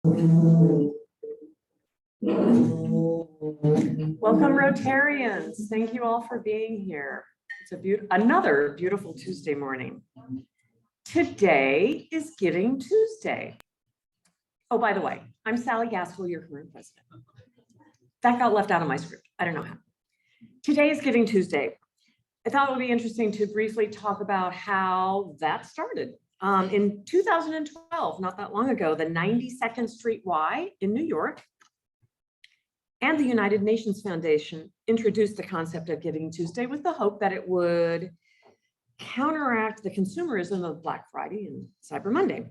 Welcome, Rotarians. Thank you all for being here. It's another beautiful Tuesday morning. Today is Giving Tuesday. Oh, by the way, I'm Sally Gaskell, your current president. That got left out of my script. I don't know how. Today is Giving Tuesday. I thought it would be interesting to briefly talk about how that started. In 2012, not that long ago, the 92nd Street Y in New York and the United Nations Foundation introduced the concept of Giving Tuesday with the hope that it would counteract the consumerism of Black Friday and Cyber Monday.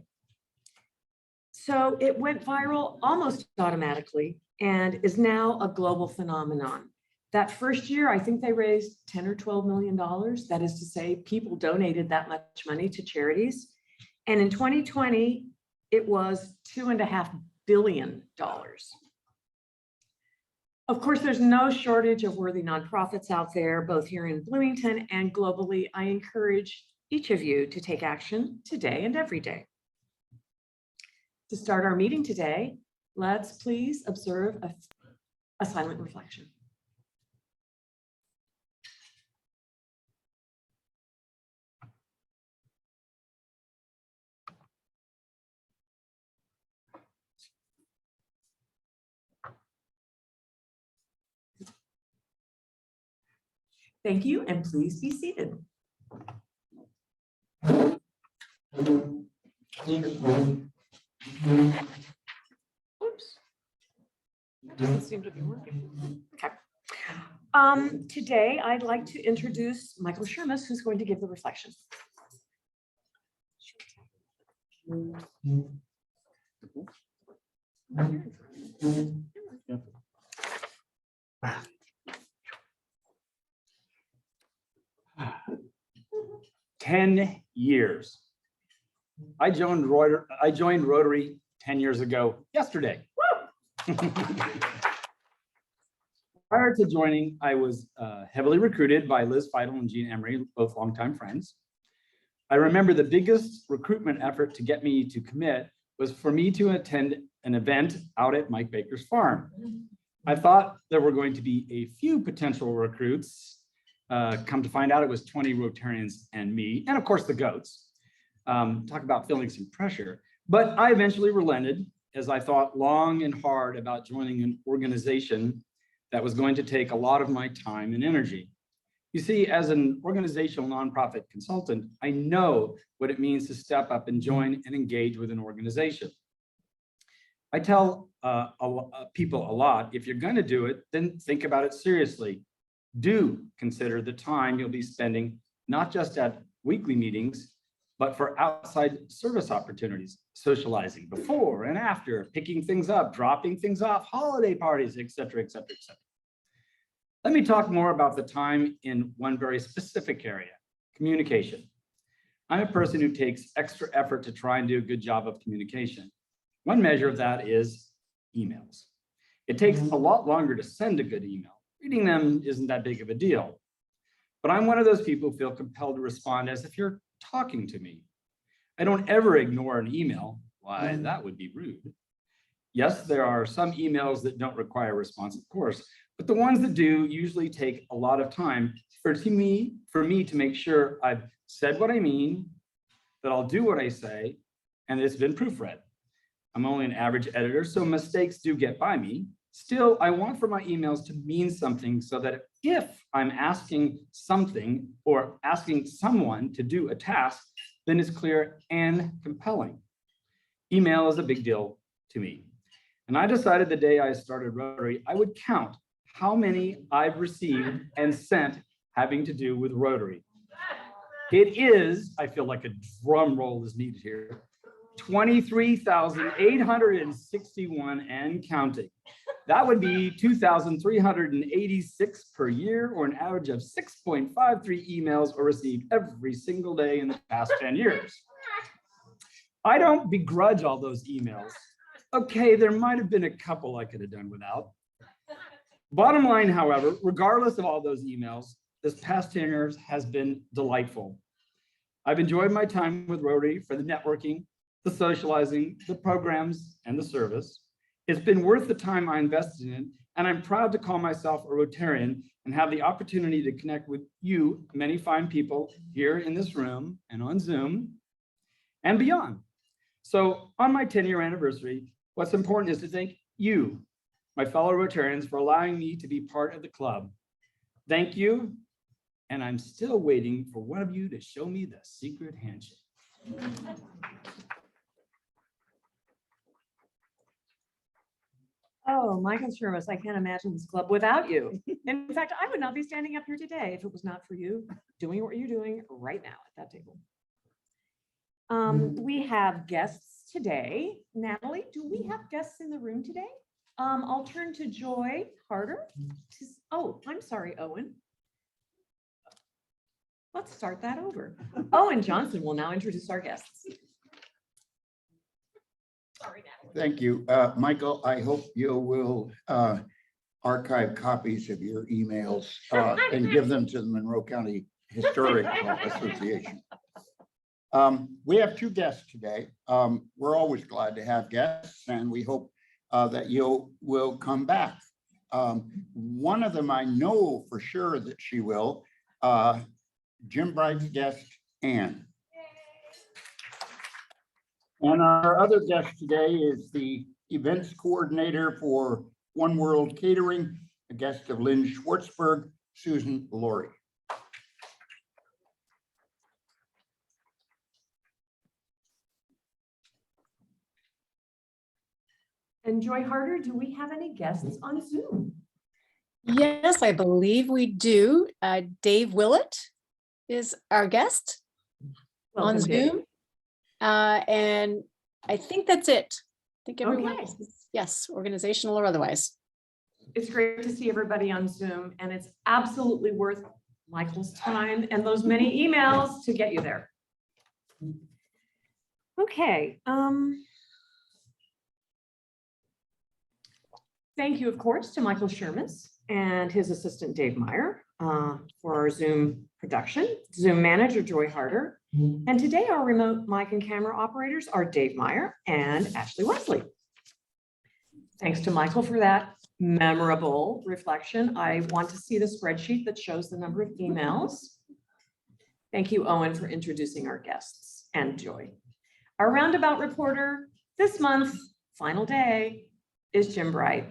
So it went viral almost automatically and is now a global phenomenon. That first year, I think they raised $10 or $12 million. That is to say, people donated that much money to charities. And in 2020, it was $2.5 billion. Of course, there's no shortage of worthy nonprofits out there, both here in Bloomington and globally. I encourage each of you to take action today and every day. To start our meeting today, let's please observe a silent reflection. Thank you, and please be seated. Oops. That doesn't seem to be working. Okay. Today, I'd like to introduce Michael Shermus, who's going to give the reflection. 10 years. I joined Rotary 10 years ago yesterday. Prior to joining, I was heavily recruited by Liz Feidel and Jean Emery, both longtime friends. I remember the biggest recruitment effort to get me to commit was for me to attend an event out at Mike Baker's farm. I thought there were going to be a few potential recruits. Come to find out, it was 20 Rotarians and me, and of course the goats. Talk about feeling some pressure. But I eventually relented as I thought long and hard about joining an organization that was going to take a lot of my time and energy. You see, as an organizational nonprofit consultant, I know what it means to step up and join and engage with an organization. I tell people a lot, if you're going to do it, then think about it seriously. Do consider the time you'll be spending, not just at weekly meetings, but for outside service opportunities, socializing before and after, picking things up, dropping things off, holiday parties, et cetera, et cetera, et cetera. Let me talk more about the time in one very specific area, communication. I'm a person who takes extra effort to try and do a good job of communication. One measure of that is emails. It takes a lot longer to send a good email. Reading them isn't that big of a deal. But I'm one of those people who feel compelled to respond as if you're talking to me. I don't ever ignore an email. Why, that would be rude. Yes, there are some emails that don't require a response, of course, but the ones that do usually take a lot of time for me to make sure I've said what I mean, that I'll do what I say, and it's been proofread. I'm only an average editor, so mistakes do get by me. Still, I want for my emails to mean something so that if I'm asking something or asking someone to do a task, then it's clear and compelling. Email is a big deal to me. And I decided the day I started Rotary, I would count how many I've received and sent having to do with Rotary. It is, I feel like a drum roll is needed here, 23,861 and counting. That would be 2,386 per year, or an average of 6.53 emails were received every single day in the past 10 years. I don't begrudge all those emails. Okay, there might have been a couple I could have done without. Bottom line, however, regardless of all those emails, this past 10 years has been delightful. I've enjoyed my time with Rotary for the networking, the socializing, the programs, and the service. It's been worth the time I invested in it, and I'm proud to call myself a Rotarian and have the opportunity to connect with you, many fine people here in this room and on Zoom and beyond. So on my 10-year anniversary, what's important is to thank you, my fellow Rotarians, for allowing me to be part of the club. Thank you. And I'm still waiting for one of you to show me the secret handshake. Oh, Michael Shermus, I can't imagine this club without you. In fact, I would not be standing up here today if it was not for you doing what you're doing right now at that table. We have guests today. Natalie, do we have guests in the room today? I'll turn to Joy Harder. Oh, I'm sorry, Owen. Let's start that over. Owen Johnson will now introduce our guests. Sorry, Natalie. Thank you. Michael, I hope you will archive copies of your emails and give them to the Monroe County Historical Association. We have two guests today. We're always glad to have guests, and we hope that you will come back. One of them, I know for sure that she will. Jim Bright's guest, Ann. And our other guest today is the events coordinator for One World Catering, a guest of Lynn Schwartzberg, Susan Laurie. And Joy Harder, do we have any guests on Zoom? Yes, I believe we do. Dave Willett is our guest on Welcome, Dave. Zoom. And I think that's it. I think everyone Okay. else is, yes, organizational or otherwise. It's great to see everybody on Zoom, and it's absolutely worth Michael's time and those many emails to get you there. Okay. Thank you, of course, to Michael Shermus and his assistant, Dave Meyer, for our Zoom production, Zoom manager, Joy Harder. And today our remote mic and camera operators are Dave Meyer and Ashley Wesley. Thanks to Michael for that memorable reflection. I want to see the spreadsheet that shows the number of emails. Thank you, Owen, for introducing our guests, and Joy. Our roundabout reporter this month, final day, is Jim Bright.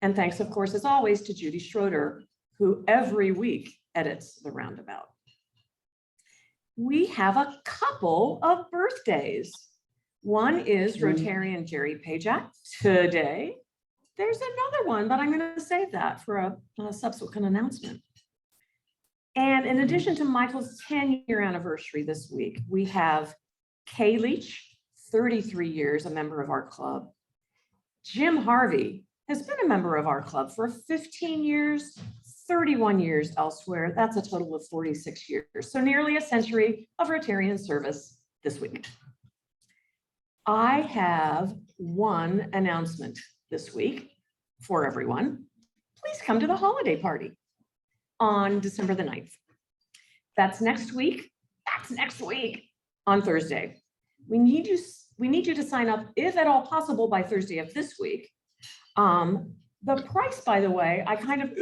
And thanks, of course, as always, to Judy Schroeder, who every week edits the roundabout. We have a couple of birthdays. One is Rotarian Jerry Pajak today. There's another one, but I'm going to save that for a subsequent announcement. And in addition to Michael's 10-year anniversary this week, we have Kay Leach, 33 years, a member of our club. Jim Harvey has been a member of our club for 15 years, 31 years elsewhere. That's a total of 46 years. So nearly a century of Rotarian service this week. I have one announcement this week for everyone. Please come to the holiday party on December the 9th. That's next week. That's next week on Thursday. We need you to sign up, if at all possible, by Thursday of this week. The price, by the way, I kind of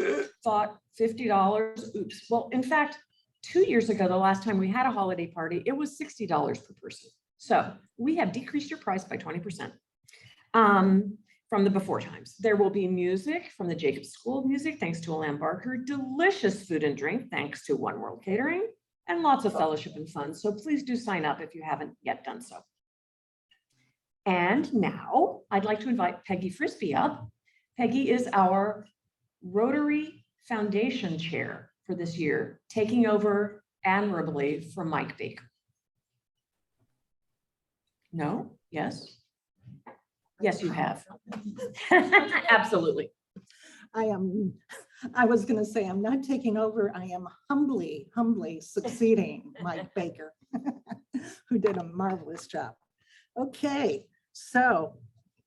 thought $50. Oops. Well, in fact, 2 years ago, the last time we had a holiday party, it was $60 per person. So we have decreased your price by 20% from the before times. There will be music from the Jacobs School of Music, thanks to Alan Barker, delicious food and drink, thanks to One World Catering, and lots of fellowship and fun. So please do sign up if you haven't yet done so. And now I'd like to invite Peggy Frisbie up. Peggy is our Rotary Foundation chair for this year, taking over admirably from Mike Baker. No? Yes? Yes, you have. Absolutely. I was going to say, I'm not taking over. I am humbly succeeding Mike Baker, who did a marvelous job. Okay, so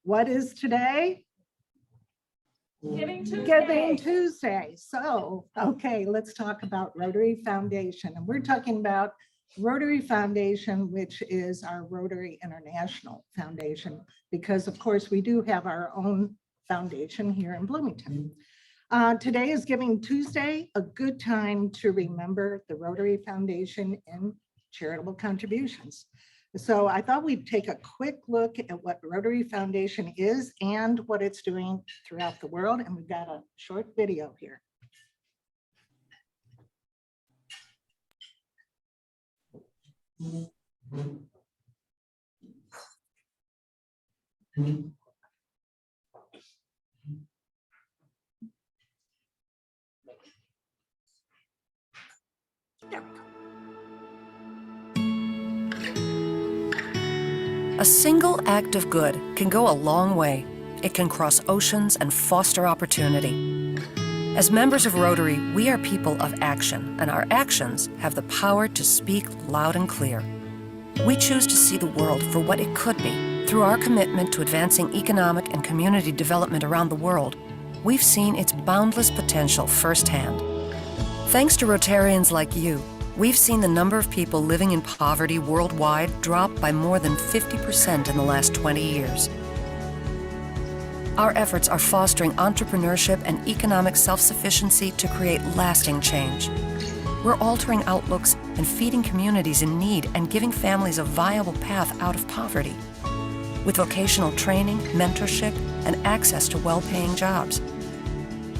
what is today? Giving Tuesday. Giving Tuesday. So, okay, let's talk about Rotary Foundation. And we're talking about Rotary Foundation, which is our Rotary International Foundation, because of course we do have our own foundation here in Bloomington. Today is Giving Tuesday, a good time to remember the Rotary Foundation and charitable contributions. So I thought we'd take a quick look at what Rotary Foundation is and what it's doing throughout the world. And we've got a short video here. There we go. A single act of good can go a long way. It can cross oceans and foster opportunity. As members of Rotary, we are people of action, and our actions have the power to speak loud and clear. We choose to see the world for what it could be. Through our commitment to advancing economic and community development around the world, we've seen its boundless potential firsthand. Thanks to Rotarians like you, we've seen the number of people living in poverty worldwide drop by more than 50% in the last 20 years. Our efforts are fostering entrepreneurship and economic self-sufficiency to create lasting change. We're altering outlooks and feeding communities in need and giving families a viable path out of poverty. With vocational training, mentorship, and access to well-paying jobs.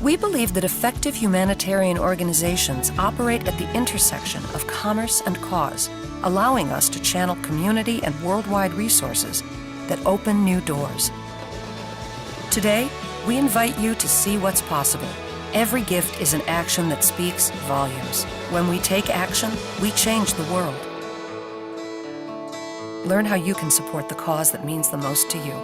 We believe that effective humanitarian organizations operate at the intersection of commerce and cause, allowing us to channel community and worldwide resources that open new doors. Today, we invite you to see what's possible. Every gift is an action that speaks volumes. When we take action, we change the world. Learn how you can support the cause that means the most to you.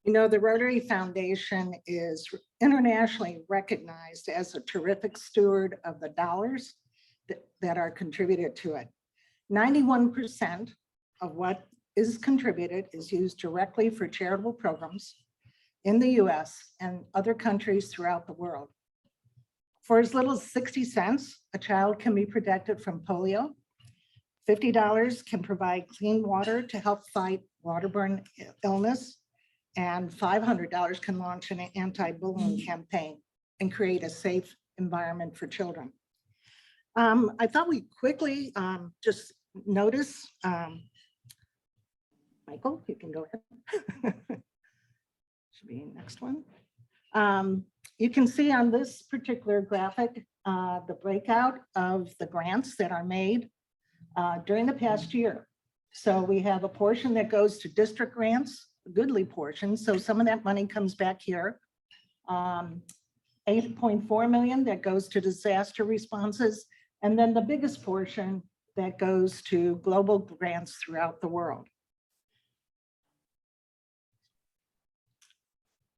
You know, the Rotary Foundation is internationally recognized as a terrific steward of the dollars that are contributed to it. 91% of what is contributed is used directly for charitable programs in the US and other countries throughout the world. For as little as 60 cents, a child can be protected from polio. $50 can provide clean water to help fight waterborne illness. And $500 can launch an anti-bullying campaign and create a safe environment for children. I thought we'd quickly just notice, Michael, you can go ahead. Should be next one. You can see on this particular graphic, the breakout of the grants that are made during the past year. So we have a portion that goes to district grants, a goodly portion. So some of that money comes back here. 8.4 million that goes to disaster responses. And then the biggest portion that goes to global grants throughout the world.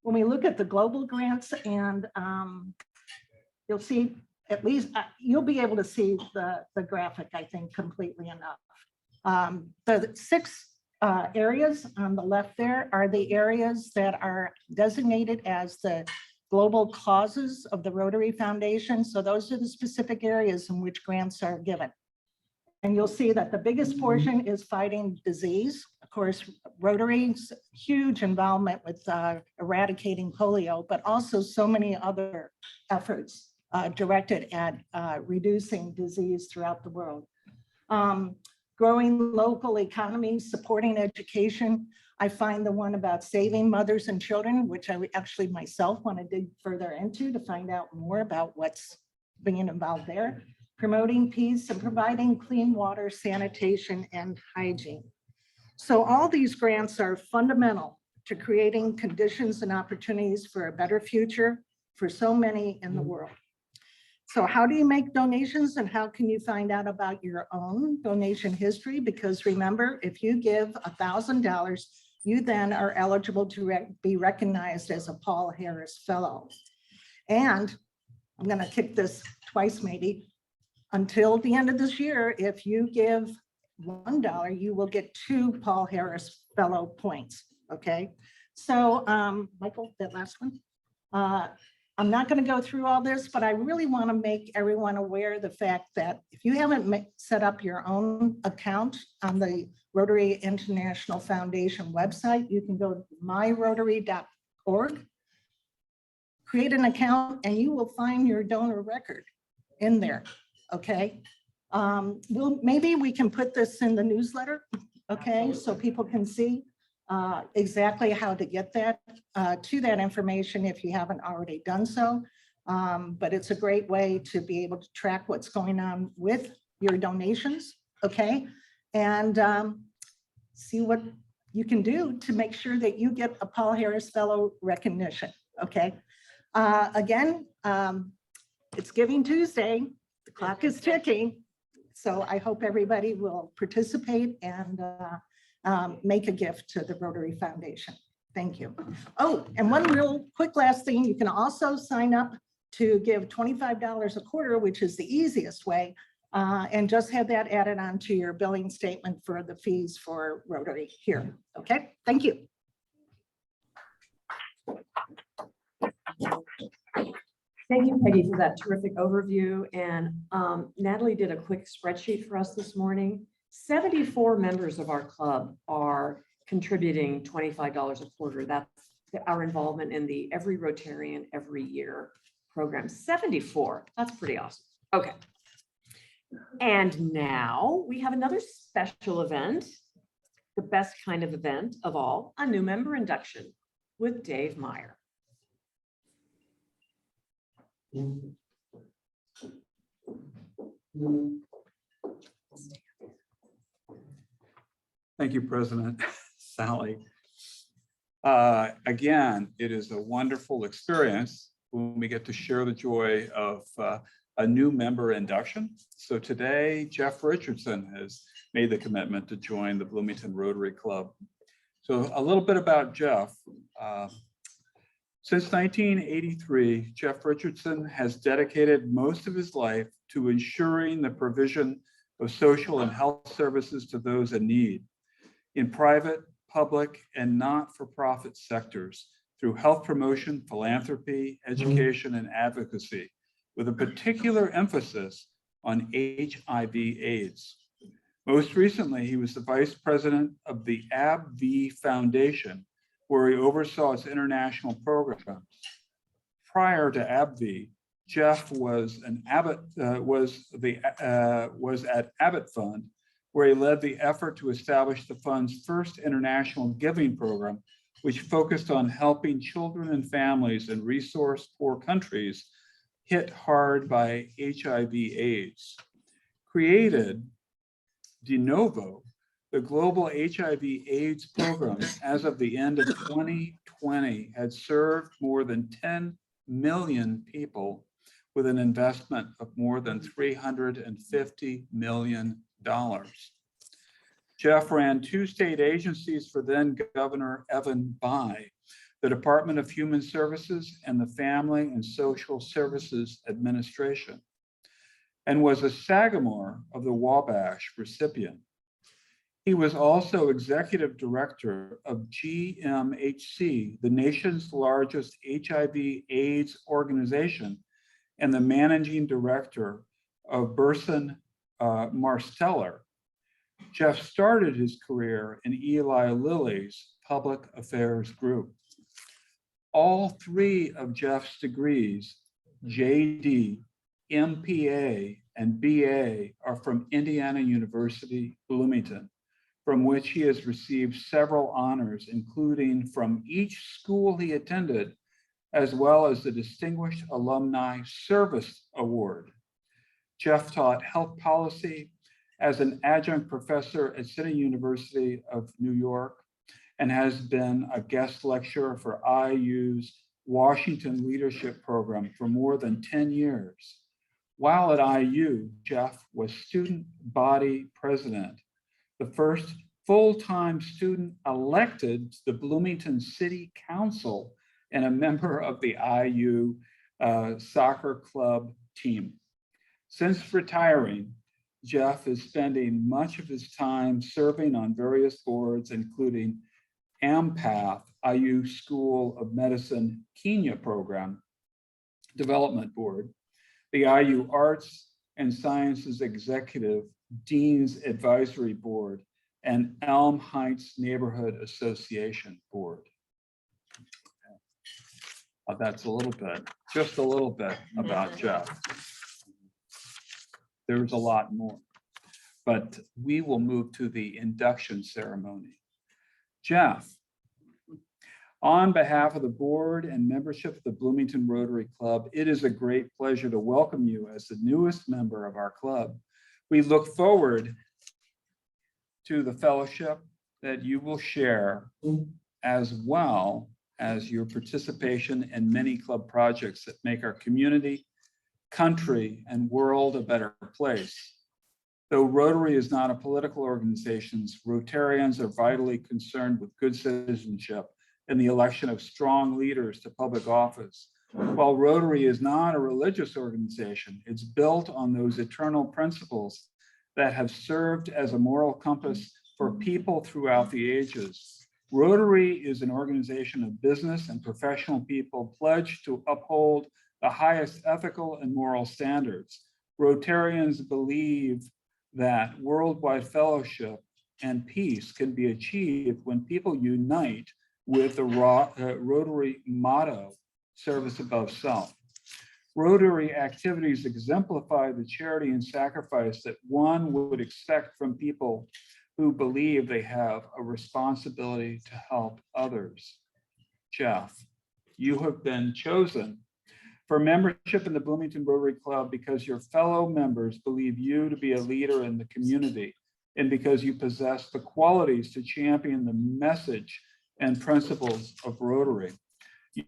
When we look at the global grants, and you'll see, at least you'll be able to see the graphic, I think, completely enough. The 6 areas on the left there are the areas that are designated as the global causes of the Rotary Foundation. So those are the specific areas in which grants are given. And you'll see that the biggest portion is fighting disease. Of course, Rotary's huge involvement with eradicating polio, but also so many other efforts directed at reducing disease throughout the world. Growing local economies, supporting education. I find the one about saving mothers and children, which I actually myself want to dig further into to find out more about what's being involved there. Promoting peace and providing clean water, sanitation, and hygiene. So all these grants are fundamental to creating conditions and opportunities for a better future for so many in the world. So how do you make donations and how can you find out about your own donation history? Because remember, if you give $1,000, you then are eligible to be recognized as a Paul Harris Fellow. And I'm going to kick this twice maybe. Until the end of this year, if you give $1, you will get 2 Paul Harris Fellow points. Okay. So Michael, that last one. I'm not going to go through all this, but I really want to make everyone aware of the fact that if you haven't set up your own account on the Rotary International Foundation website, you can go to myrotary.org, create an account, and you will find your donor record in there. Okay. Maybe we can put this in the newsletter. Okay, so people can see exactly how to get that to that information if you haven't already done so. But it's a great way to be able to track what's going on with your donations, okay? And see what you can do to make sure that you get a Paul Harris Fellow recognition, okay? Again, it's Giving Tuesday, the clock is ticking. So I hope everybody will participate and make a gift to the Rotary Foundation. Thank you. Oh, and one real quick last thing, you can also sign up to give $25 a quarter, which is the easiest way, and just have that added onto your billing statement for the fees for Rotary here. Okay, thank you. Thank you, Peggy, for that terrific overview. And Natalie did a quick spreadsheet for us this morning. 74 members of our club are contributing $25 a quarter. That's our involvement in the Every Rotarian Every Year program. 74, that's pretty awesome. Okay. And now we have another special event, the best kind of event of all, a new member induction with Dave Meyer. Thank you, President Sally. Again, it is a wonderful experience when we get to share the joy of a new member induction. So today, Jeff Richardson has made the commitment to join the Bloomington Rotary Club. So a little bit about Jeff. Since 1983, Jeff Richardson has dedicated most of his life to ensuring the provision of social and health services to those in need in private, public, and not-for-profit sectors through health promotion, philanthropy, education, and advocacy, with a particular emphasis on HIV/AIDS. Most recently, he was the vice president of the AbbVie Foundation, where he oversaw its international programs. Prior to AbbVie, Jeff was at Abbott Fund, where he led the effort to establish the fund's first international giving program, which focused on helping children and families in resource-poor countries hit hard by HIV/AIDS. Created de novo, the global HIV/AIDS program, as of the end of 2020, had served more than 10 million people with an investment of more than $350 million. Jeff ran 2 state agencies for then Governor Evan Bayh, the Department of Human Services and the Family and Social Services Administration, and was a Sagamore of the Wabash recipient. He was also executive director of GMHC, the nation's largest HIV/AIDS organization, and the managing director of Burson Marsteller. Jeff started his career in Eli Lilly's public affairs group. All 3 of Jeff's degrees, JD, MPA, and BA, are from Indiana University, Bloomington, from which he has received several honors, including from each school he attended, as well as the Distinguished Alumni Service Award. Jeff taught health policy as an adjunct professor at City University of New York and has been a guest lecturer for IU's Washington Leadership Program for more than 10 years. While at IU, Jeff was student body president, the first full-time student elected to the Bloomington City Council and a member of the IU soccer club team. Since retiring, Jeff is spending much of his time serving on various boards, including AMPATH, IU School of Medicine Kenya program, Development Board, the IU Arts and Sciences Executive Dean's Advisory Board, and Elm Heights Neighborhood Association Board. That's a little bit, just a little bit about Jeff. There's a lot more, but we will move to the induction ceremony. Jeff, on behalf of the board and membership of the Bloomington Rotary Club, it is a great pleasure to welcome you as the newest member of our club. We look forward to the fellowship that you will share, as well as your participation in many club projects that make our community, country, and world a better place. Though Rotary is not a political organization, Rotarians are vitally concerned with good citizenship and the election of strong leaders to public office. While Rotary is not a religious organization, it's built on those eternal principles that have served as a moral compass for people throughout the ages. Rotary is an organization of business and professional people pledged to uphold the highest ethical and moral standards. Rotarians believe that worldwide fellowship and peace can be achieved when people unite with the Rotary motto, service above self. Rotary activities exemplify the charity and sacrifice that one would expect from people who believe they have a responsibility to help others. Jeff, you have been chosen for membership in the Bloomington Rotary Club because your fellow members believe you to be a leader in the community and because you possess the qualities to champion the message and principles of Rotary.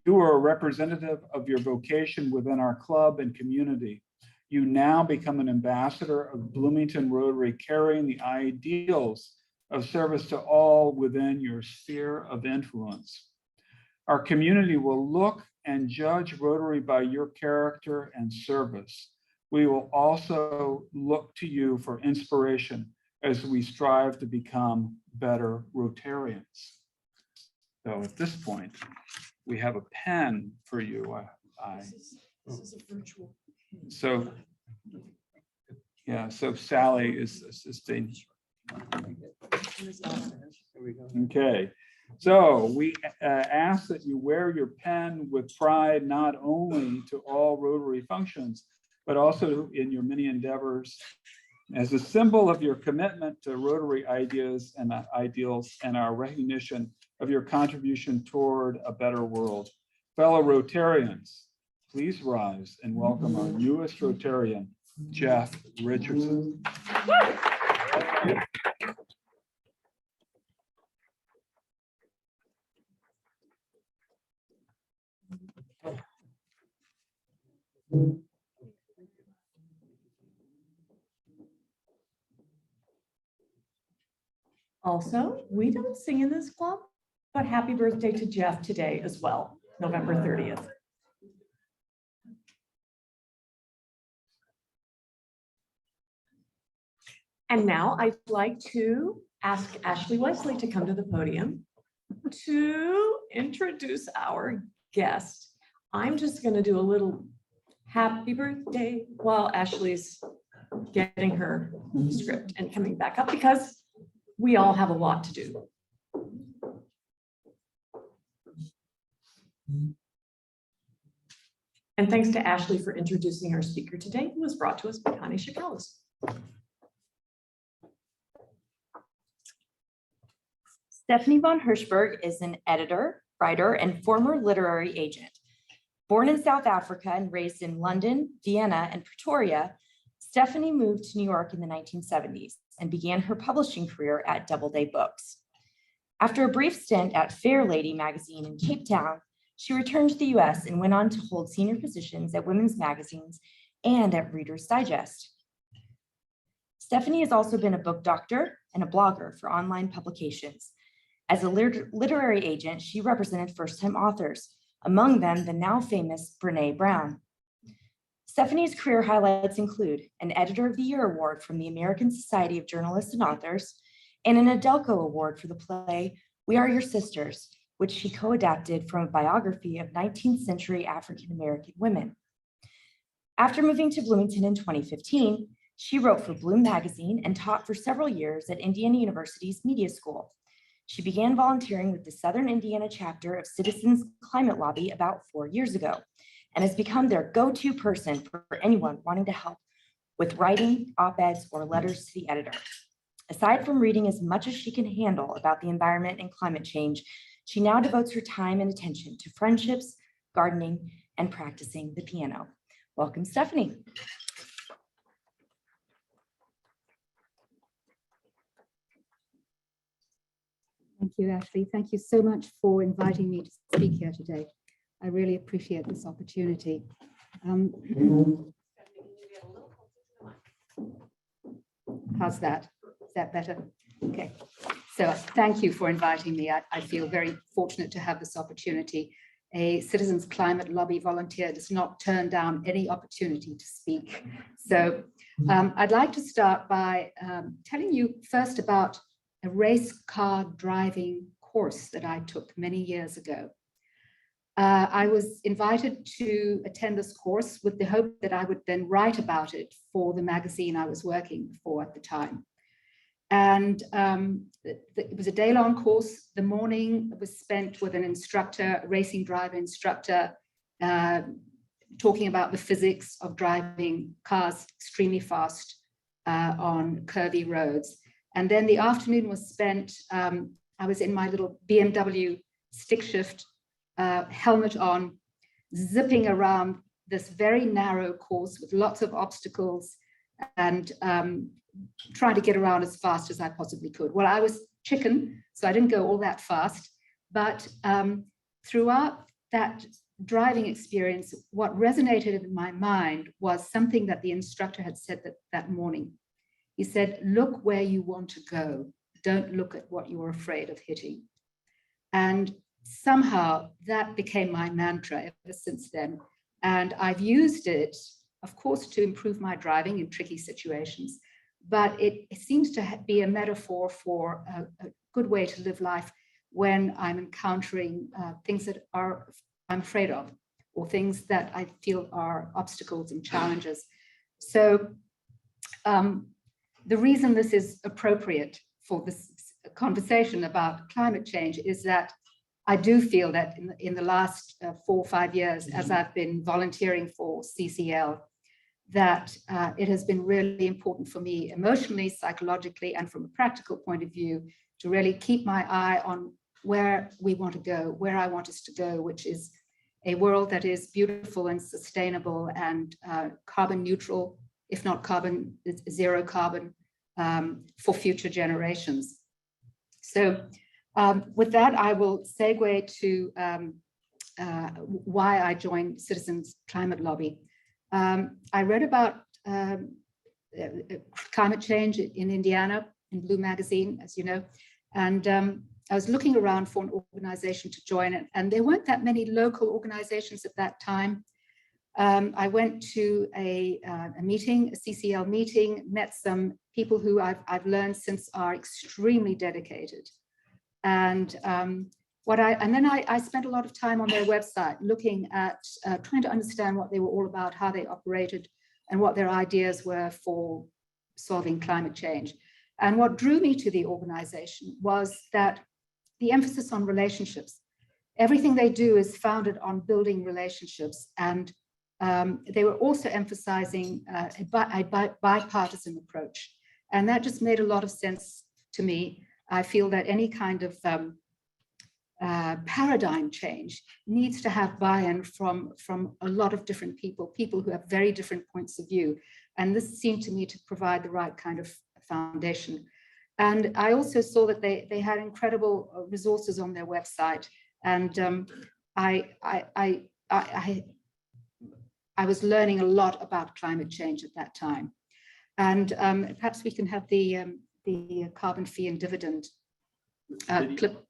You are a representative of your vocation within our club and community. You now become an ambassador of Bloomington Rotary, carrying the ideals of service to all within your sphere of influence. Our community will look and judge Rotary by your character and service. We will also look to you for inspiration as we strive to become better Rotarians. So at this point, we have a pen for you. This is a virtual. So, yeah, so Sally is assisting. Okay, so we ask that you wear your pen with pride, not only to all Rotary functions, but also in your many endeavors as a symbol of your commitment to Rotary ideas and ideals and our recognition of your contribution toward a better world. Fellow Rotarians, please rise and welcome our newest Rotarian, Jeff Richardson. Also, we don't sing in this club, but happy birthday to Jeff today as well, November 30th. And now I'd like to ask Ashley Wesley to come to the podium to introduce our guest. I'm just going to do a little happy birthday while Ashley's getting her script and coming back up because we all have a lot to do. And thanks to Ashley for introducing our speaker today, who was brought to us by Connie Chikalis. Stephanie von Hirschberg is an editor, writer, and former literary agent. Born in South Africa and raised in London, Vienna, and Pretoria, Stephanie moved to New York in the 1970s and began her publishing career at Doubleday Books. After a brief stint at Fair Lady magazine in Cape Town, she returned to the US and went on to hold senior positions at women's magazines and at Reader's Digest. Stephanie has also been a book doctor and a blogger for online publications. As a literary agent, she represented first-time authors, among them the now famous Brené Brown. Stephanie's career highlights include an Editor of the Year award from the American Society of Journalists and Authors and an Adelco Award for the play We Are Your Sisters, which she co-adapted from a biography of 19th century African-American women. After moving to Bloomington in 2015, she wrote for Bloom Magazine and taught for several years at Indiana University's Media School. She began volunteering with the Southern Indiana chapter of Citizens Climate Lobby about 4 years ago, and has become their go-to person for anyone wanting to help with writing op-eds or letters to the editor. Aside from reading as much as she can handle about the environment and climate change, she now devotes her time and attention to friendships, gardening, and practicing the piano. Welcome, Stephanie. Thank you, Ashley. Thank you so much for inviting me to speak here today. I really appreciate this opportunity. How's that? Is that better? Okay. So thank you for inviting me. I feel very fortunate to have this opportunity. A Citizens Climate Lobby volunteer does not turn down any opportunity to speak. So I'd like to start by telling you first about a race car driving course that I took many years ago. I was invited to attend this course with the hope that I would then write about it for the magazine I was working for at the time. And it was a day-long course. The morning was spent with an instructor, a racing driver instructor, talking about the physics of driving cars extremely fast on curvy roads. And then the afternoon was spent, I was in my little BMW stick shift, helmet on, zipping around this very narrow course with lots of obstacles and trying to get around as fast as I possibly could. Well, I was chicken, so I didn't go all that fast, but throughout that driving experience, what resonated in my mind was something that the instructor had said that morning. He said, look where you want to go. Don't look at what you're afraid of hitting. And somehow that became my mantra ever since then. And I've used it, of course, to improve my driving in tricky situations, but it seems to be a metaphor for a good way to live life when I'm encountering things that I'm afraid of, or things that I feel are obstacles and challenges. So the reason this is appropriate for this conversation about climate change is that I do feel that in the last 4 or 5 years, as I've been volunteering for CCL, that it has been really important for me emotionally, psychologically, and from a practical point of view to really keep my eye on where we want to go, where I want us to go, which is a world that is beautiful and sustainable and carbon neutral, if not zero carbon, for future generations. So with that, I will segue to why I joined Citizens Climate Lobby. I read about climate change in Indiana in Bloom Magazine, as you know, and I was looking around for an organization to join it, and there weren't that many local organizations at that time. I went to a meeting, a CCL meeting, met some people who I've learned since are extremely dedicated. And then I spent a lot of time on their website looking at trying to understand what they were all about, how they operated, and what their ideas were for solving climate change. And what drew me to the organization was that the emphasis on relationships. Everything they do is founded on building relationships, and they were also emphasizing a bipartisan approach. And that just made a lot of sense to me. I feel that any kind of paradigm change needs to have buy-in from a lot of different people who have very different points of view. And this seemed to me to provide the right kind of foundation. And I also saw that they had incredible resources on their website. And I was learning a lot about climate change at that time. And perhaps we can have the carbon fee and dividend clip.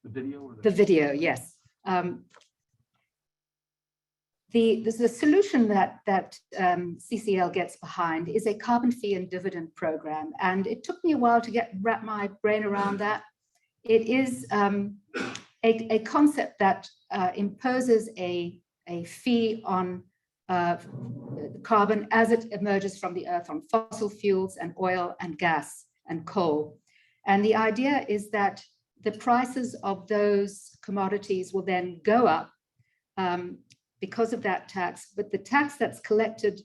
The video? Or the video, yes. The solution that CCL gets behind is a carbon fee and dividend program. And it took me a while to wrap my brain around that. It is a concept that imposes a fee on carbon as it emerges from the earth on fossil fuels and oil and gas and coal. And the idea is that the prices of those commodities will then go up because of that tax, but the tax that's collected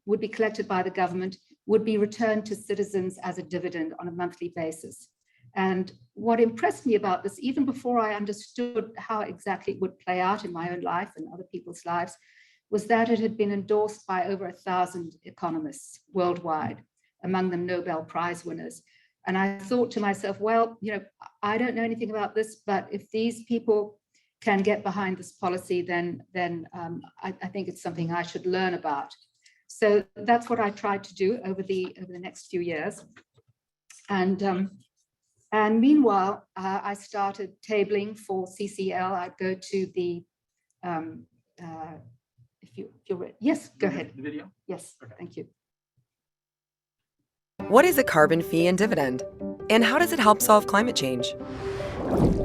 would be collected by the government, would be returned to citizens as a dividend on a monthly basis. And what impressed me about this, even before I understood how exactly it would play out in my own life and other people's lives, was that it had been endorsed by over 1,000 economists worldwide, among them Nobel Prize winners. And I thought to myself, well, you know, I don't know anything about this, but if these people can get behind this policy, then I think it's something I should learn about. So that's what I tried to do over the next few years. And meanwhile, I started tabling for CCL. I'd go to the, if you're ready. Yes, go ahead. The video? Yes, thank you. What is a carbon fee and dividend? And how does it help solve climate change?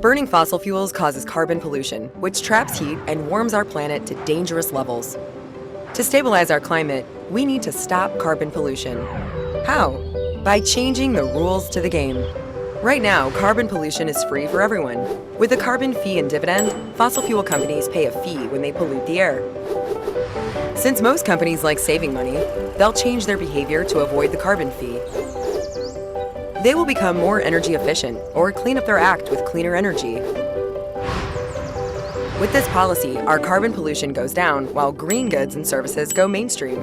Burning fossil fuels causes carbon pollution, which traps heat and warms our planet to dangerous levels. To stabilize our climate, we need to stop carbon pollution. How? By changing the rules to the game. Right now, carbon pollution is free for everyone. With a carbon fee and dividend, fossil fuel companies pay a fee when they pollute the air. Since most companies like saving money, they'll change their behavior to avoid the carbon fee. They will become more energy efficient or clean up their act with cleaner energy. With this policy, our carbon pollution goes down while green goods and services go mainstream.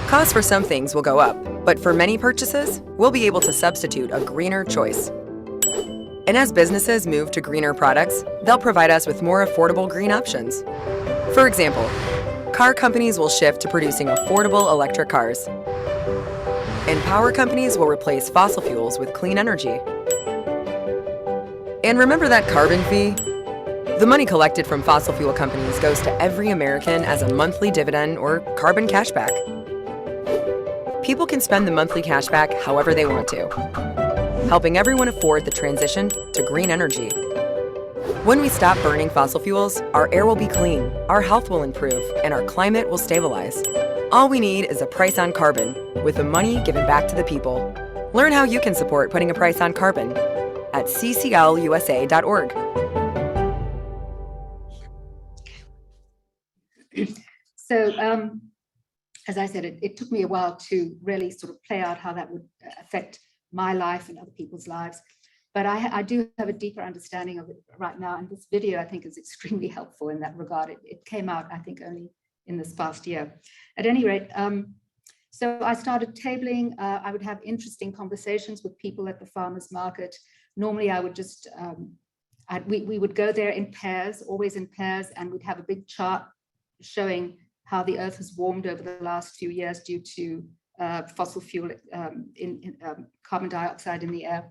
Costs for some things will go up, but for many purchases, we'll be able to substitute a greener choice. And as businesses move to greener products, they'll provide us with more affordable green options. For example, car companies will shift to producing affordable electric cars. And power companies will replace fossil fuels with clean energy. And remember that carbon fee? The money collected from fossil fuel companies goes to every American as a monthly dividend or carbon cashback. People can spend the monthly cashback however they want to, helping everyone afford the transition to green energy. When we stop burning fossil fuels, our air will be clean, our health will improve, and our climate will stabilize. All we need is a price on carbon, with the money given back to the people. Learn how you can support putting a price on carbon at cclusa.org. So, as I said, it took me a while to really sort of play out how that would affect my life and other people's lives. But I do have a deeper understanding of it right now. And this video, I think, is extremely helpful in that regard. It came out, I think, only in this past year. At any rate, so I started tabling. I would have interesting conversations with people at the farmers market. Normally, I would just, we would go there in pairs, always in pairs, and we'd have a big chart showing how the earth has warmed over the last few years due to fossil fuel carbon dioxide in the air.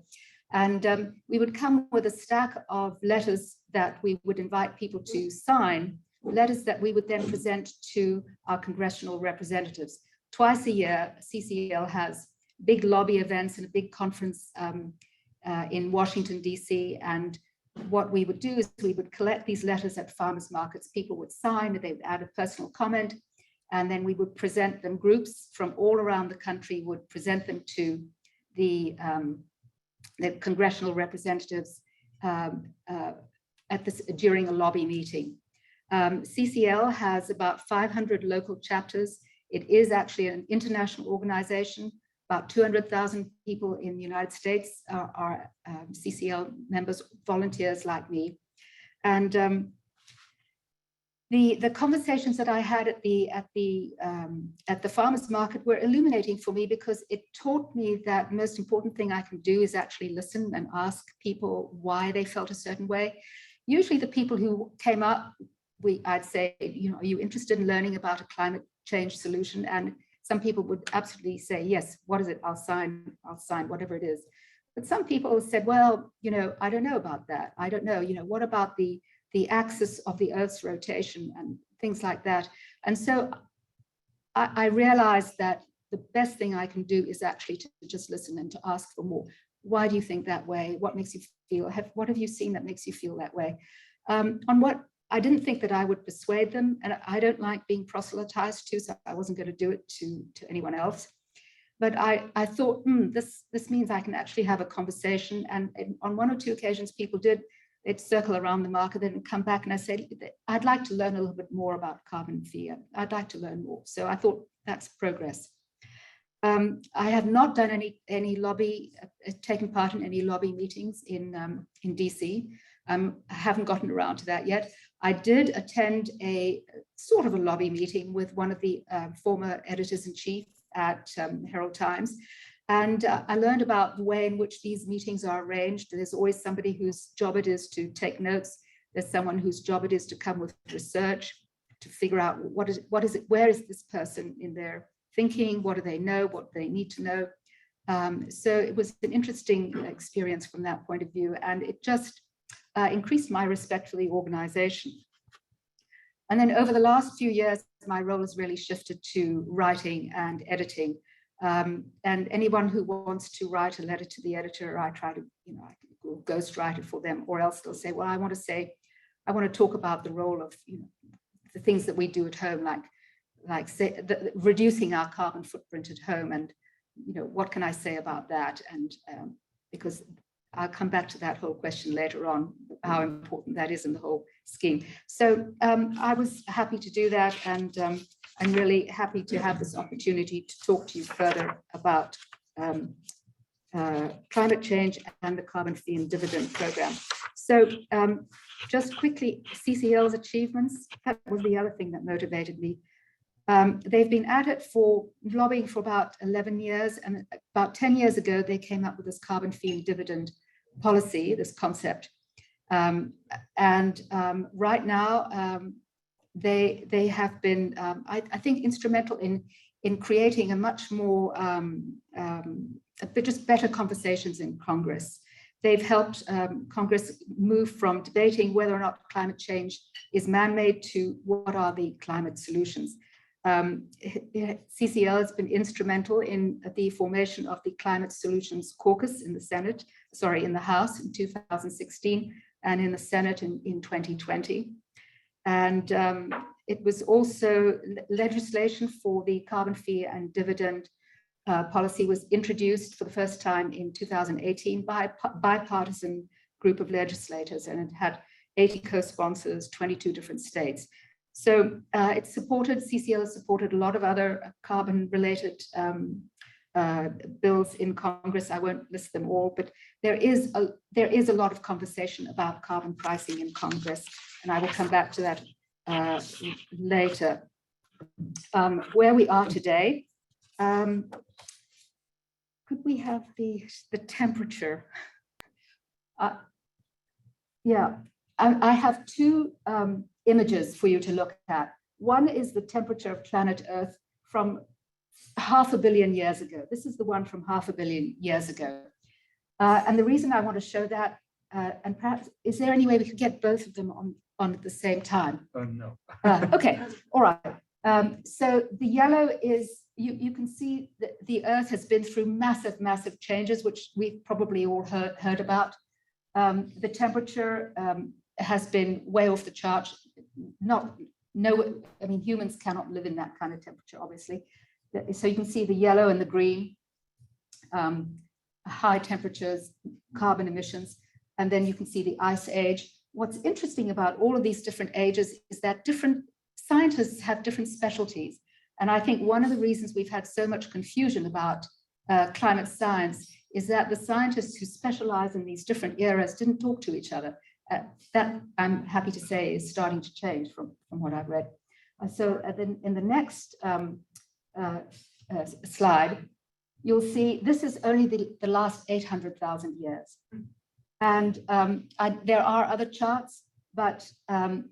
And we would come with a stack of letters that we would invite people to sign, letters that we would then present to our congressional representatives. Twice a year, CCL has big lobby events and a big conference in Washington, DC. And what we would do is we would collect these letters at farmers markets. People would sign, they would add a personal comment, and then we would present them. Groups from all around the country would present them to the congressional representatives during a lobby meeting. CCL has about 500 local chapters. It is actually an international organization. About 200,000 people in the United States are CCL members, volunteers like me. And the conversations that I had at the farmers market were illuminating for me, because it taught me that the most important thing I can do is actually listen and ask people why they felt a certain way. Usually the people who came up, I'd say, you know, are you interested in learning about a climate change solution? And some people would absolutely say, yes, what is it? I'll sign whatever it is. But some people said, well, you know, I don't know about that. I don't know, you know, what about the axis of the Earth's rotation and things like that. And so I realized that the best thing I can do is actually to just listen and to ask for more. Why do you think that way? What makes you feel? What have you seen that makes you feel that way? On what I didn't think that I would persuade them, and I don't like being proselytized to, so I wasn't going to do it to anyone else. But I thought, this means I can actually have a conversation. And on one or two occasions, people they'd circle around the market and come back, and I said, I'd like to learn a little bit more about carbon fee. I'd like to learn more. So I thought that's progress. I have not done any lobby, taken part in any lobby meetings in DC. I haven't gotten around to that yet. I did attend a sort of a lobby meeting with one of the former editors-in-chief at Herald Times. And I learned about the way in which these meetings are arranged. There's always somebody whose job it is to take notes. There's someone whose job it is to come with research, to figure out what is it, where is this person in their thinking, what do they know, what do they need to know. So it was an interesting experience from that point of view, and it just increased my respect for the organization. And then over the last few years, my role has really shifted to writing and editing. And anyone who wants to write a letter to the editor, I try to, I can ghostwrite it for them, or else they'll say, well, I want to talk about the role of, the things that we do at home, like say, reducing our carbon footprint at home, and what can I say about that? And because I'll come back to that whole question later on, how important that is in the whole scheme. So I was happy to do that, and I'm really happy to have this opportunity to talk to you further about climate change and the carbon fee and dividend program. So just quickly, CCL's achievements, that was the other thing that motivated me. They've been at it for lobbying for about 11 years, and about 10 years ago, they came up with this carbon fee and dividend policy, this concept. Right now, they have been, I think, instrumental in creating a much more, just better conversations in Congress. They've helped Congress move from debating whether or not climate change is man-made to what are the climate solutions. CCL has been instrumental in the formation of the Climate Solutions Caucus in the House in 2016 and in the Senate in 2020. And it was also legislation for the carbon fee and dividend policy was introduced for the first time in 2018 by a bipartisan group of legislators, and it had 80 co-sponsors, 22 different states. So CCL has supported a lot of other carbon-related bills in Congress. I won't list them all, but there is a lot of conversation about carbon pricing in Congress, and I will come back to that later. Where we are today, could we have the temperature? Yeah, I have two images for you to look at. One is the temperature of planet Earth from 500 million years ago. This is the one from 500 million years ago. And the reason I want to show that, and perhaps, is there any way we could get both of them on at the same time? No. Okay, all right. So the yellow is, you can see that the Earth has been through massive, massive changes, which we've probably all heard about. The temperature has been way off the chart. I mean, humans cannot live in that kind of temperature, obviously. So you can see the yellow and the green, high temperatures, carbon emissions, and then you can see the ice age. What's interesting about all of these different ages is that different scientists have different specialties. And I think one of the reasons we've had so much confusion about climate science is that the scientists who specialize in these different eras didn't talk to each other. That, I'm happy to say, is starting to change from what I've read. So then in the next slide, you'll see this is only the last 800,000 years. And there are other charts, but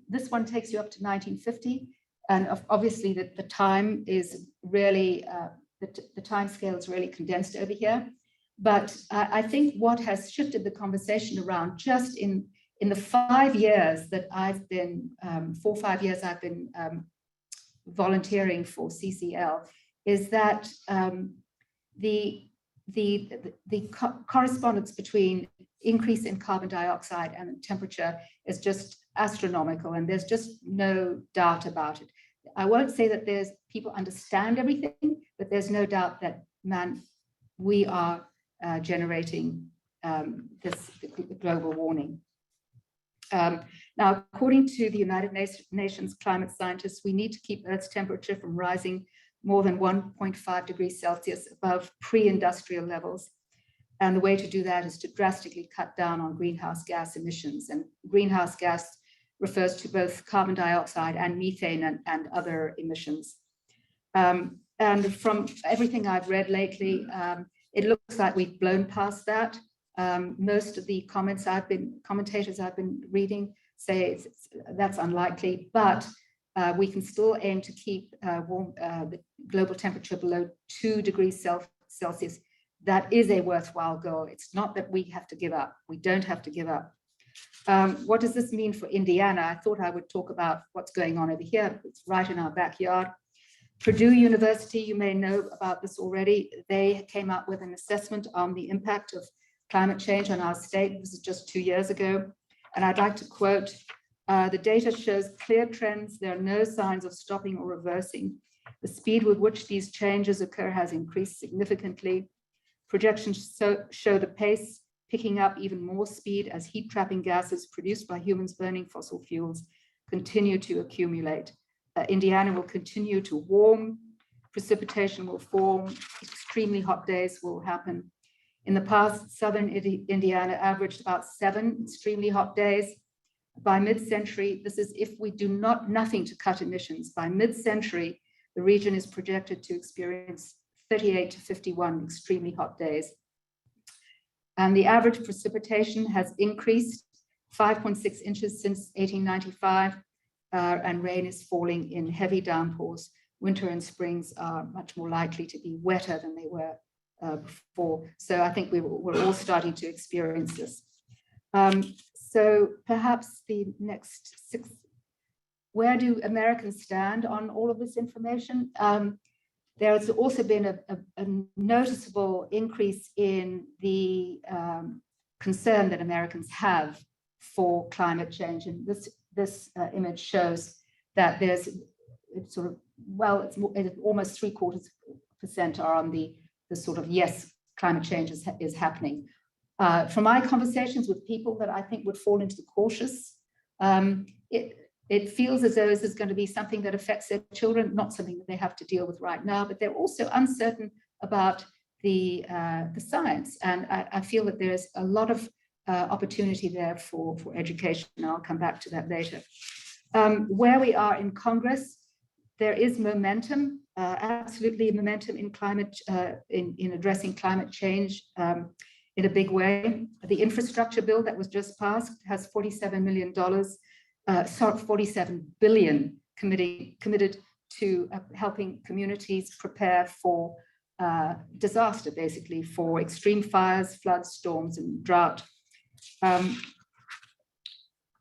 this one takes you up to 1950. And obviously the time is really, the time scale is really condensed over here. But I think what has shifted the conversation around just in the 5 years that I've been, 4 or 5 years I've been volunteering for CCL, is that the correspondence between increase in carbon dioxide and temperature is just astronomical, and there's just no doubt about it. I won't say that there's people understand everything, but there's no doubt that, we are generating this global warming. Now, according to the United Nations climate scientists, we need to keep Earth's temperature from rising more than 1.5 degrees Celsius above pre-industrial levels. And the way to do that is to drastically cut down on greenhouse gas emissions. And greenhouse gas refers to both carbon dioxide and methane and other emissions. And from everything I've read lately, it looks like we've blown past that. Most of the commentators I've been reading say that's unlikely, but we can still aim to keep the global temperature below 2 degrees Celsius. That is a worthwhile goal. It's not that we have to give up. We don't have to give up. What does this mean for Indiana? I thought I would talk about what's going on over here. It's right in our backyard. Purdue University, you may know about this already. They came up with an assessment on the impact of climate change on our state. This is just 2 years ago. And I'd like to quote, the data shows clear trends. There are no signs of stopping or reversing. The speed with which these changes occur has increased significantly. Projections show the pace picking up even more speed as heat-trapping gases produced by humans burning fossil fuels continue to accumulate. Indiana will continue to warm, precipitation will form, extremely hot days will happen. In the past, southern Indiana averaged about 7 extremely hot days. By mid-century, this is if we do nothing to cut emissions. By mid-century, the region is projected to experience 38 to 51 extremely hot days. And the average precipitation has increased 5.6 inches since 1895, and rain is falling in heavy downpours. Winter and springs are much more likely to be wetter than they were before. So I think we're all starting to experience this. So perhaps the next 6, where do Americans stand on all of this information? There has also been a noticeable increase in the concern that Americans have for climate change. And this image shows that there's it's sort of, well, it's almost 3/4% are on the sort of, yes, climate change is happening. From my conversations with people that I think would fall into the cautious, it feels as though this is going to be something that affects their children, not something that they have to deal with right now, but they're also uncertain about the science. And I feel that there's a lot of opportunity there for education. And I'll come back to that later. Where we are in Congress, there is momentum, absolutely momentum in climate, in addressing climate change in a big way. The infrastructure bill that was just passed has $47 million, sorry, $47 billion committed to helping communities prepare for disaster, basically for extreme fires, floods, storms, and drought. And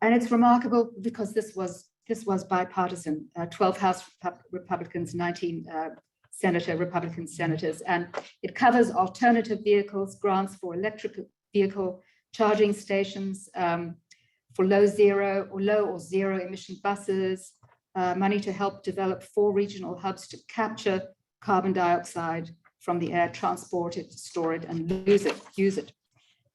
it's remarkable because this was bipartisan, 12 House Republicans, 19 Republican senators, and it covers alternative vehicles, grants for electric vehicle charging stations, for low or zero emission buses, money to help develop 4 regional hubs to capture carbon dioxide from the air, transport it, store it, and use it.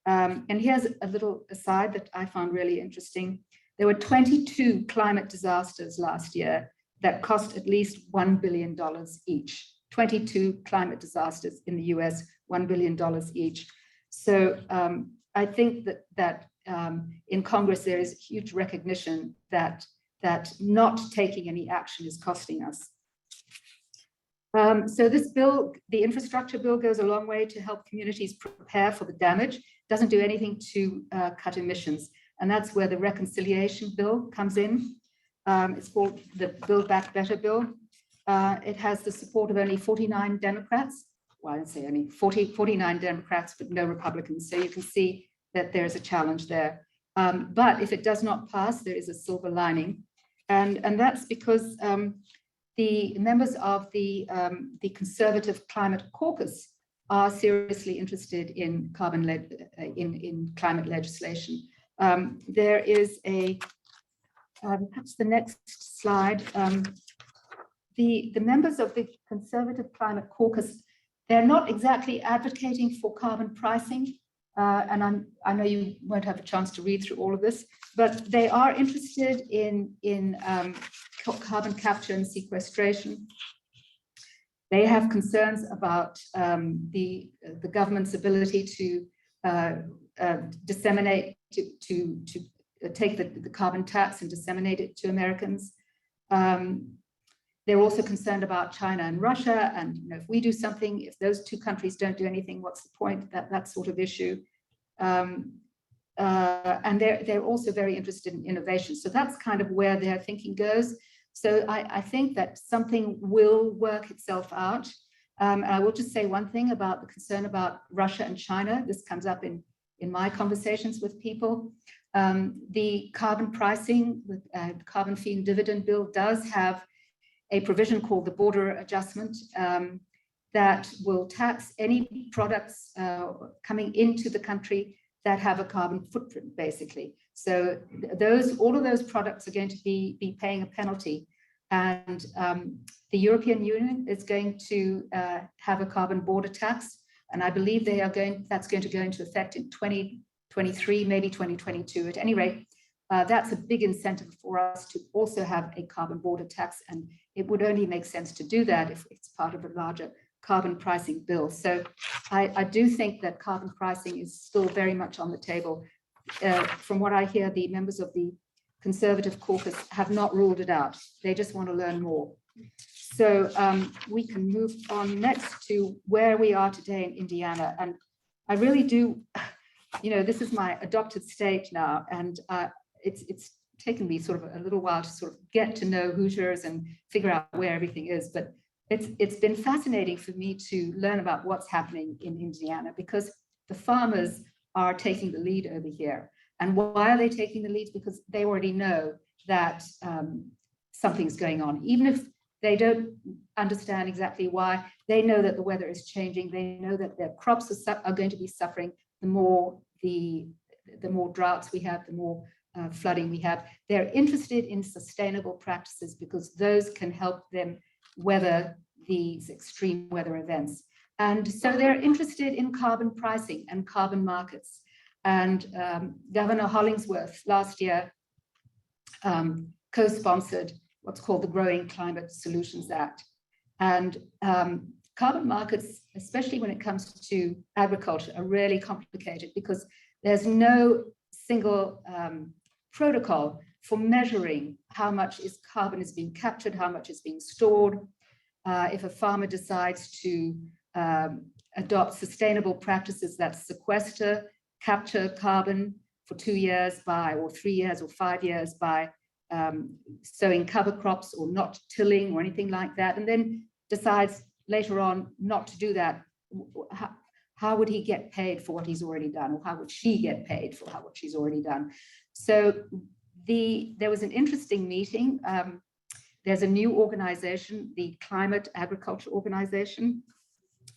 And here's a little aside that I found really interesting. There were 22 climate disasters last year that cost at least $1 billion each. 22 climate disasters in the US, $1 billion each. So I think that in Congress, there is huge recognition that not taking any action is costing us. So this bill, the infrastructure bill, goes a long way to help communities prepare for the damage, doesn't do anything to cut emissions. And that's where the reconciliation bill comes in. It's called the Build Back Better bill. It has the support of only 49 Democrats. Well, I didn't say only 49 Democrats, but no Republicans. So you can see that there's a challenge there. But if it does not pass, there is a silver lining. And that's because the members of the Conservative Climate Caucus are seriously interested in carbon in climate legislation. There is a, perhaps the next slide, the members of the Conservative Climate Caucus, they're not exactly advocating for carbon pricing. And I know you won't have a chance to read through all of this, but they are interested in carbon capture and sequestration. They have concerns about the government's ability to disseminate, to take the carbon tax and disseminate it to Americans. They're also concerned about China and Russia, and if we do something, if those two countries don't do anything, what's the point? That sort of issue. And they're also very interested in innovation. So that's kind of where their thinking goes. So I think that something will work itself out. And I will just say one thing about the concern about Russia and China. This comes up in my conversations with people. The carbon pricing, the carbon fee and dividend bill does have a provision called the border adjustment that will tax any products coming into the country that have a carbon footprint, basically. So all of those products are going to be paying a penalty. And the European Union is going to have a carbon border tax. And I believe that's going to go into effect in 2023, maybe 2022. At any rate, that's a big incentive for us to also have a carbon border tax. And it would only make sense to do that if it's part of a larger carbon pricing bill. So I do think that carbon pricing is still very much on the table. From what I hear, the members of the Conservative Caucus have not ruled it out. They just want to learn more. So we can move on next to where we are today in Indiana. And I really do, this is my adopted state now, and it's taken me sort of a little while to sort of get to know Hoosiers and figure out where everything is. But it's been fascinating for me to learn about what's happening in Indiana, because the farmers are taking the lead over here. And why are they taking the lead? Because they already know that something's going on. Even if they don't understand exactly why, they know that the weather is changing. They know that their crops are going to be suffering. The more droughts we have, the more flooding we have. They're interested in sustainable practices because those can help them weather these extreme weather events. And so they're interested in carbon pricing and carbon markets. And Governor Hollingsworth last year co-sponsored what's called the Growing Climate Solutions Act. And carbon markets, especially when it comes to agriculture, are really complicated because there's no single protocol for measuring how much carbon is being captured, how much is being stored. If a farmer decides to adopt sustainable practices that sequester, capture carbon for 2 years or 3 years or 5 years by sowing cover crops or not tilling or anything like that, and then decides later on not to do that, how would he get paid for what he's already done? Or how would she get paid for what she's already done? So there was an interesting meeting. There's a new organization, the Climate Agriculture Organization,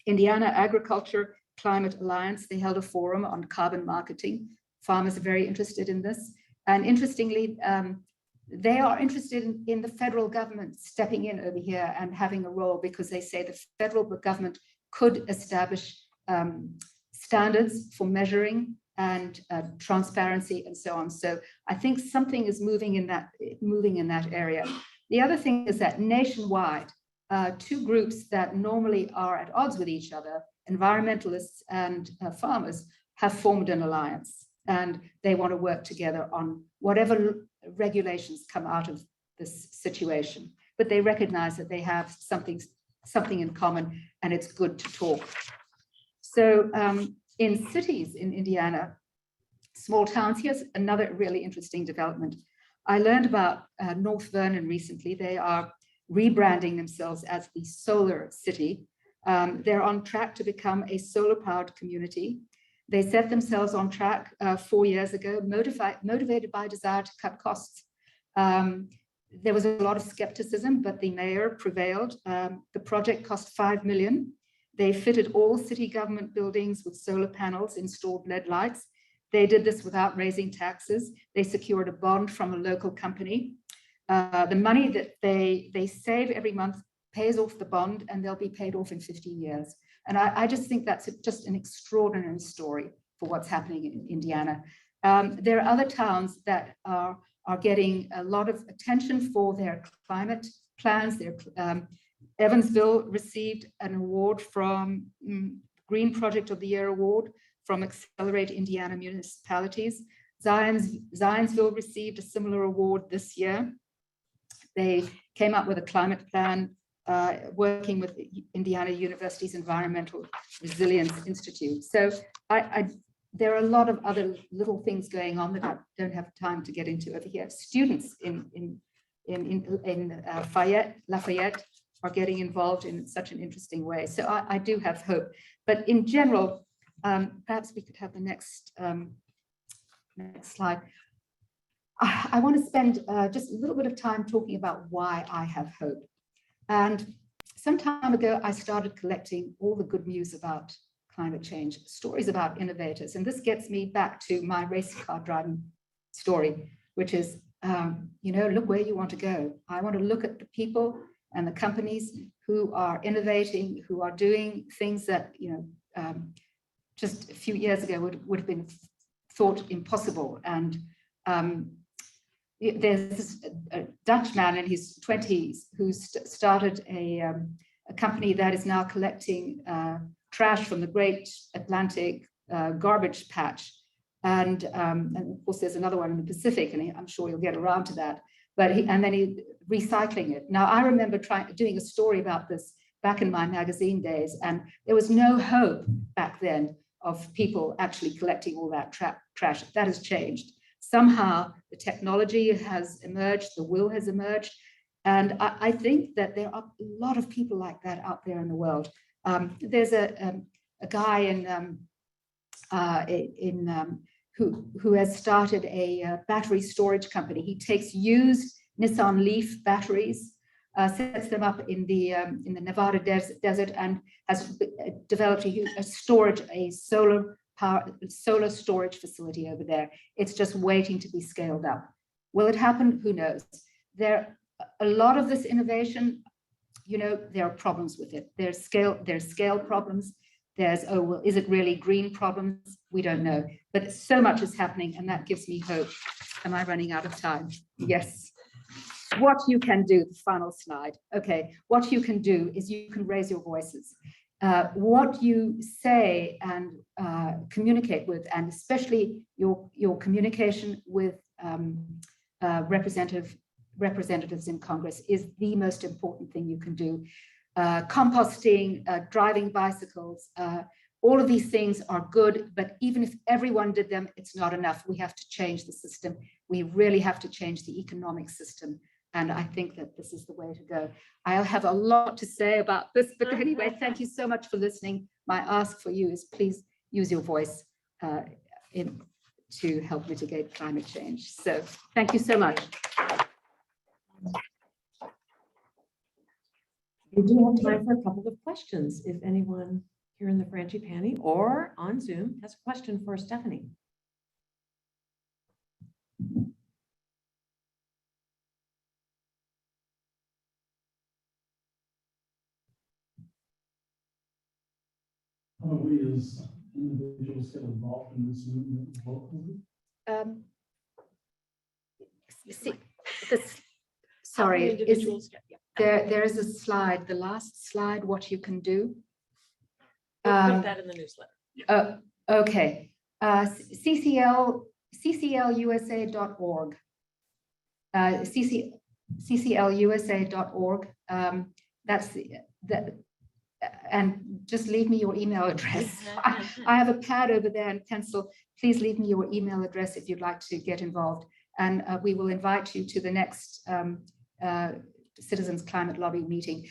Indiana Agriculture Climate Alliance. They held a forum on carbon marketing. Farmers are very interested in this. And interestingly, they are interested in the federal government stepping in over here and having a role, because they say the federal government could establish standards for measuring and transparency and so on. So I think something is moving in that area. The other thing is that nationwide, two groups that normally are at odds with each other, environmentalists and farmers, have formed an alliance, and they want to work together on whatever regulations come out of this situation. But they recognize that they have something in common, and it's good to talk. So in cities in Indiana, small towns, here's another really interesting development. I learned about North Vernon recently. They are rebranding themselves as the Solar City. They're on track to become a solar-powered community. They set themselves on track 4 years ago, motivated by a desire to cut costs. There was a lot of skepticism, but the mayor prevailed. The project cost $5 million. They fitted all city government buildings with solar panels, installed LED lights. They did this without raising taxes. They secured a bond from a local company. The money that they save every month pays off the bond, and they'll be paid off in 15 years. And I just think that's just an extraordinary story for what's happening in Indiana. There are other towns that are getting a lot of attention for their climate plans. Evansville received an award from Green Project of the Year award from Accelerate Indiana Municipalities. Zionsville received a similar award this year. They came up with a climate plan working with Indiana University's Environmental Resilience Institute. So there are a lot of other little things going on that I don't have time to get into over here. Students in Lafayette are getting involved in such an interesting way. So I do have hope. But in general, perhaps we could have the next slide. I want to spend just a little bit of time talking about why I have hope. And some time ago, I started collecting all the good news about climate change, stories about innovators. And this gets me back to my race car driving story, which is, look where you want to go. I want to look at the people and the companies who are innovating, who are doing things that, just a few years ago would have been thought impossible. And there's a Dutch man in his 20s who started a company that is now collecting trash from the Great Atlantic Garbage Patch. And of course, there's another one in the Pacific, and I'm sure you'll get around to that. But then he recycling it. Now, I remember doing a story about this back in my magazine days, and there was no hope back then of people actually collecting all that trash. That has changed. Somehow the technology has emerged, the will has emerged. And I think that there are a lot of people like that out there in the world. There's a guy who has started a battery storage company. He takes used Nissan Leaf batteries, sets them up in the Nevada desert, and has developed a solar storage facility over there. It's just waiting to be scaled up. Will it happen? Who knows? A lot of this innovation, there are problems with it. There's scale problems. There's, is it really green problems? We don't know. But so much is happening, and that gives me hope. Am I running out of time? Yes. What you can do, the final slide. Okay, what you can do is you can raise your voices. What you say and communicate with, and especially your communication with representatives in Congress, is the most important thing you can do. Composting, driving bicycles, all of these things are good, but even if everyone did them, it's not enough. We have to change the system. We really have to change the economic system. And I think that this is the way to go. I'll have a lot to say about this, but anyway, thank you so much for listening. My ask for you is please use your voice to help mitigate climate change. So thank you so much. We do have time for a couple of questions. If anyone here in the Frangipani or on Zoom has a question for Stephanie. How do we as individuals get involved in this movement locally? Sorry, there is a slide, the last slide, what you can do. We'll put that in the newsletter. Okay, cclusa.org. cclusa.org. That's and just leave me your email address. I have a pad over there and pencil. Please leave me your email address if you'd like to get involved. And we will invite you to the next Citizens Climate Lobby meeting.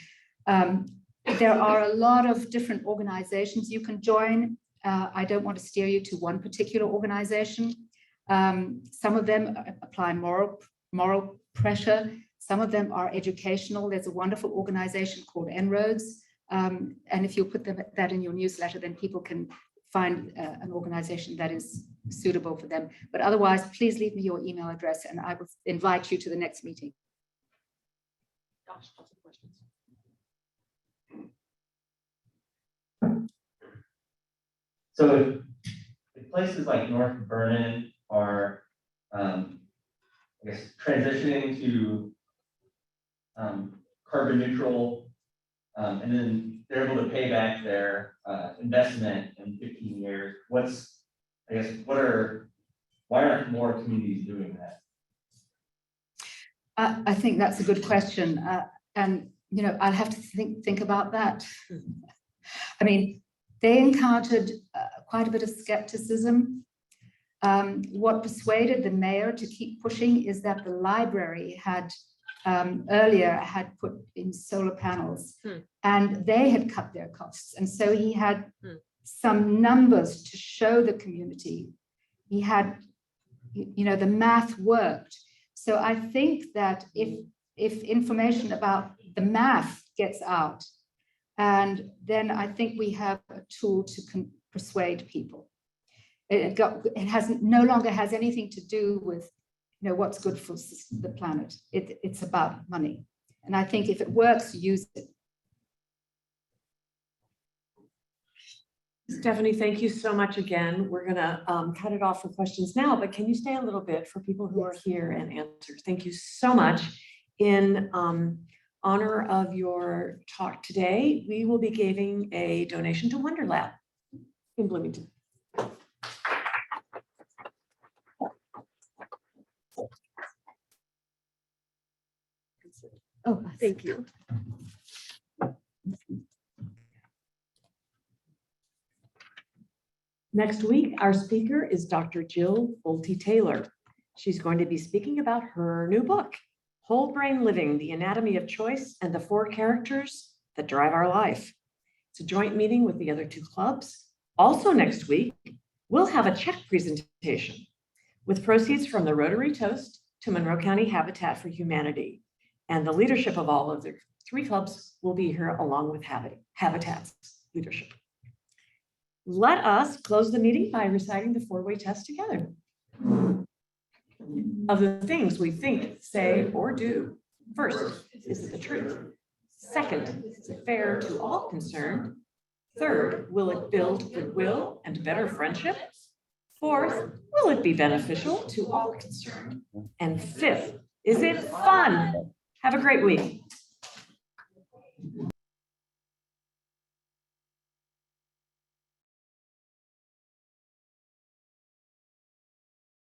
There are a lot of different organizations you can join. I don't want to steer you to one particular organization. Some of them apply moral pressure. Some of them are educational. There's a wonderful organization called En-ROADS. And if you'll put that in your newsletter, then people can find an organization that is suitable for them. But otherwise, please leave me your email address and I will invite you to the next meeting. So if places like North Vernon are, I guess, transitioning to carbon neutral, and then they're able to pay back their investment in 15 years, why aren't more communities doing that? I think that's a good question. And, you know, I'll have to think about that. I mean, they encountered quite a bit of skepticism. What persuaded the mayor to keep pushing is that the library had earlier had put in solar panels and they had cut their costs. And so he had some numbers to show the community. He had, you know, the math worked. So I think that if information about the math gets out, and then I think we have a tool to persuade people. It no longer has anything to do with, you know, what's good for the planet. It's about money. And I think if it works, use it. Stephanie, thank you so much again. We're gonna cut it off for questions now, but can you stay a little bit for people who are here and answer? Thank you so much. In honor of your talk today, we will be giving a donation to Wonder Lab in Bloomington. Oh, thank you. Next week, our speaker is Dr. Jill Bolte-Taylor. She's going to be speaking about her new book, Whole Brain Living, The Anatomy of Choice and the Four Characters That Drive Our Life. It's a joint meeting with the other two clubs. Also next week, we'll have a check presentation with proceeds from the Rotary Toast to Monroe County Habitat for Humanity. And the leadership of all of the three clubs will be here along with Habitat's leadership. Let us close the meeting by reciting the four-way test together. Of the things we think, say, or do. First, is it the truth? Second, is it fair to all concerned? Third, will it build goodwill and better friendship? Fourth, will it be beneficial to all concerned? And fifth, is it fun? Have a great week.